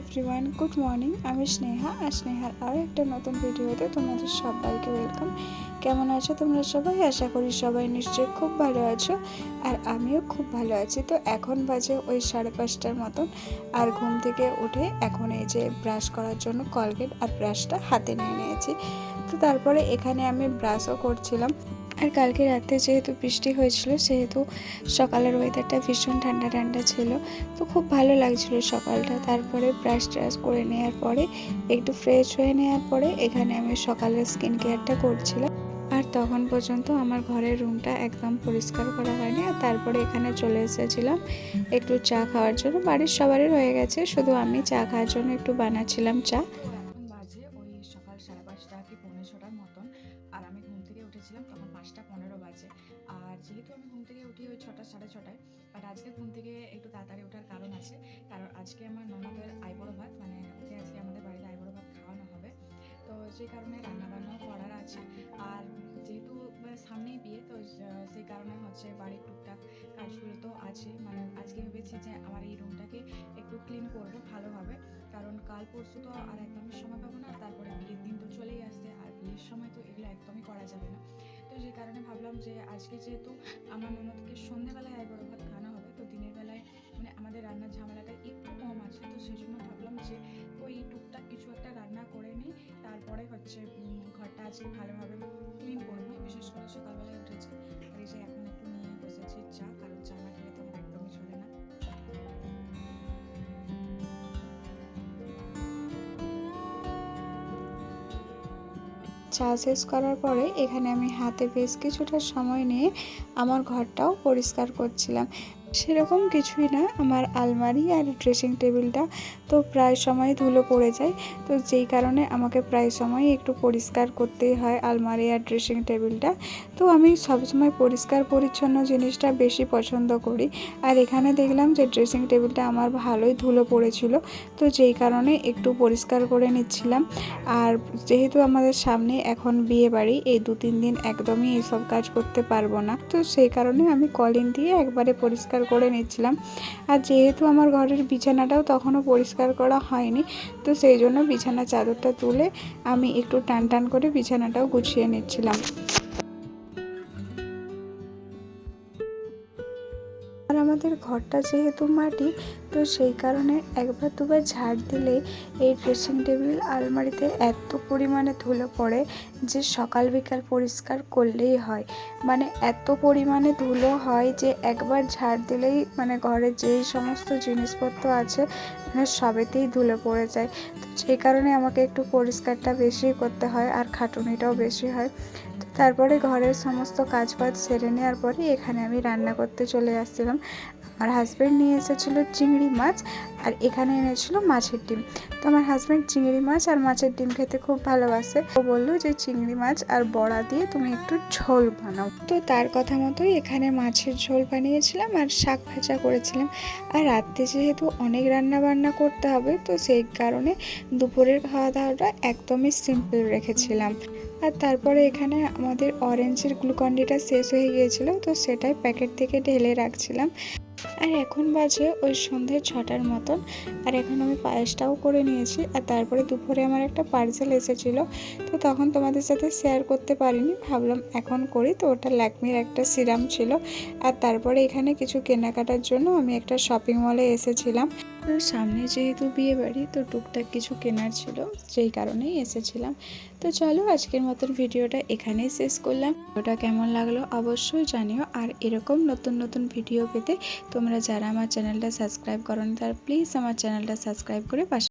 Everyone, good morning. আমি স্নেহা, আর স্নেহার আরও একটা নতুন ভিডিওতে তোমাদের সবাইকে ওয়েলকাম। কেমন আছো তোমরা সবাই? আশা করি সবাই নিশ্চয়ই খুব ভালো আছো, আর আমিও খুব ভালো আছি। তো এখন বাজে ওই 5:30টার মতন, আর ঘুম থেকে উঠে এখন এই যে ব্রাশ করার জন্য কলগেট আর ব্রাশটা হাতে নিয়ে নিয়েছি। তো তারপরে এখানে আমি ব্রাশও করছিলাম। আর কালকে রাতে যেহেতু বৃষ্টি হয়েছিল, সেহেতু সকালের ওয়েদারটা ভীষণ ঠান্ডা ঠান্ডা ছিল, তো খুব ভালো লাগছিল সকালটা। তারপরে ব্রাশ ট্রাশ করে নেওয়ার পরে একটু ফ্রেশ হয়ে নেওয়ার পরে এখানে আমি সকালের স্কিন কেয়ারটা করছিলাম। আর তখন পর্যন্ত আমার ঘরের রুমটা একদম পরিষ্কার করা হয়নি। আর তারপরে এখানে চলে এসেছিলাম একটু চা খাওয়ার জন্য। বাড়ির সবারই রয়ে গেছে, শুধু আমি চা খাওয়ার জন্য একটু বানাচ্ছিলাম চা। এখন বাজে ওই সকাল 5:30 কি 6:45 মতন, আর আমি ঘুম থেকে উঠেছিলাম তখন 5:15 বাজে। আর যেহেতু আমি ঘুম থেকে উঠি ওই 6টা 6:30, বাট আজকে ঘুম থেকে একটু তাড়াতাড়ি ওঠার কারণ আছে। কারণ আজকে আমার ননদের আইবুড়ো ভাত, মানে ওকে আজকে আমাদের বাড়িতে আইবুড়ো ভাত খাওয়ানো হবে। তো সেই কারণে রান্নাবান্নাও করার আছে। আর যেহেতু সামনেই বিয়ে, তো সেই কারণে হচ্ছে বাড়ির টুকটাক কাজগুলো তো আছে। মানে আজকে ভেবেছি যে আমার এই রুমটাকে একটু ক্লিন করবো ভালোভাবে, কারণ কাল পরশু তো আর একদমই সময় পাবো না। তারপরে বিয়ের দিন তো চলেই আসছে, আর বিয়ের সময় তো এগুলো একদমই করা যাবে না। তো যে কারণে ভাবলাম যে আজকে যেহেতু আমার ননদকে সন্ধ্যেবেলায় আইবুড়ো ভাত খাওয়ানো হবে, তো দিনের বেলায় মানে আমাদের রান্নার ঝামেলাটা একটু কম আছে। তো সেই জন্য ভাবলাম যে ওই টুকটাক কিছু একটা রান্না করে নিই, তারপরে হচ্ছে ঘরটা আজকে ভালোভাবে ক্লিন করবো। বিশেষ করে সকালবেলায় উঠেছি, আর এই যে এখন একটু নিয়ে বসেছি চা, কারণ চা না খেলে তো আমার একদমই চলে না। চা শেষ করার পরে এখানে আমি হাতে বেশ কিছুটা সময় নিয়ে আমার ঘরটাও পরিষ্কার করছিলাম। সেরকম কিছুই না, আমার আলমারি আর ড্রেসিং টেবিলটা তো প্রায় সময় ধুলো পড়ে যায়। তো যেই কারণে আমাকে প্রায় সময় একটু পরিষ্কার করতেই হয় আলমারি আর ড্রেসিং টেবিলটা। তো আমি সবসময় পরিষ্কার পরিচ্ছন্ন জিনিসটা বেশি পছন্দ করি। আর এখানে দেখলাম যে ড্রেসিং টেবিলটা আমার ভালোই ধুলো পড়েছিল, তো যেই কারণে একটু পরিষ্কার করে নিচ্ছিলাম। আর যেহেতু আমাদের সামনে এখন বিয়ে বাড়ি, এই 2-3 দিন একদমই এইসব কাজ করতে পারবো না, তো সেই কারণে আমি কলিং দিয়ে একবারে পরিষ্কার করে নিচ্ছিলাম। আর যেহেতু আমার ঘরের বিছানাটাও তখনও পরিষ্কার করা হয়নি, তো সেই জন্য বিছানার চাদরটা তুলে আমি একটু টান টান করে বিছানাটাও গুছিয়ে নিচ্ছিলাম। আর আমাদের ঘরটা যেহেতু মাটি, তো সেই কারণে একবার দুবার ঝাড় দিলে এই ড্রেসিং টেবিল আলমারিতে এত পরিমাণে ধুলো পড়ে যে সকাল বিকাল পরিষ্কার করলেই হয়। মানে এত পরিমাণে ধুলো হয় যে একবার ঝাড় দিলেই মানে ঘরে যেই সমস্ত জিনিসপত্র আছে মানে সবেতেই ধুলো পড়ে যায়। তো সেই কারণে আমাকে একটু পরিষ্কারটা বেশি করতে হয়, আর খাটুনিটাও বেশি হয়। তো তারপরে ঘরের সমস্ত কাজ বাজ সেরে নেওয়ার পরে এখানে আমি রান্না করতে চলে আসছিলাম। আমার হাজব্যান্ড নিয়ে এসেছিলো চিংড়ি মাছ, আর এখানে এনেছিল মাছের ডিম। তো আমার হাজব্যান্ড চিংড়ি মাছ আর মাছের ডিম খেতে খুব ভালোবাসে। ও বললো যে চিংড়ি মাছ আর বড়া দিয়ে তুমি একটু ঝোল বানাও। তো তার কথা মতোই এখানে মাছের ঝোল বানিয়েছিলাম আর শাক ভাজা করেছিলাম। আর রাত্রে যেহেতু অনেক রান্না বান্না করতে হবে, তো সেই কারণে দুপুরের খাওয়া দাওয়াটা একদমই সিম্পল রেখেছিলাম। আর তারপরে এখানে আমাদের অরেঞ্জের গ্লুকন্ডিটা শেষ হয়ে গিয়েছিলো, তো সেটাই প্যাকেট থেকে ঢেলে রাখছিলাম। আর এখন বাজে ওই সন্ধ্যে 6টার মতন, আর এখন আমি পায়েসটাও করে নিয়েছি। আর তারপরে দুপুরে আমার একটা পার্সেল এসেছিলো, তো তখন তোমাদের সাথে শেয়ার করতে পারিনি, ভাবলাম এখন করি। তো ওটা ল্যাকমির একটা সিরাম ছিল। আর তারপরে এখানে কিছু কেনাকাটার জন্য আমি একটা শপিং মলে এসেছিলাম। সামনে যেহেতু বিয়ে বাড়ি, তো টুকটাক কিছু কেনার ছিল, সেই কারণেই এসেছিলাম। তো চলো আজকের মতন ভিডিওটা এখানেই শেষ করলাম। ভিডিওটা কেমন লাগলো অবশ্যই জানিও। আর এরকম নতুন নতুন ভিডিও পেতে তোমরা যারা আমার চ্যানেলটা সাবস্ক্রাইব করোনি, তারা প্লিজ আমার চ্যানেলটা সাবস্ক্রাইব করে পাশে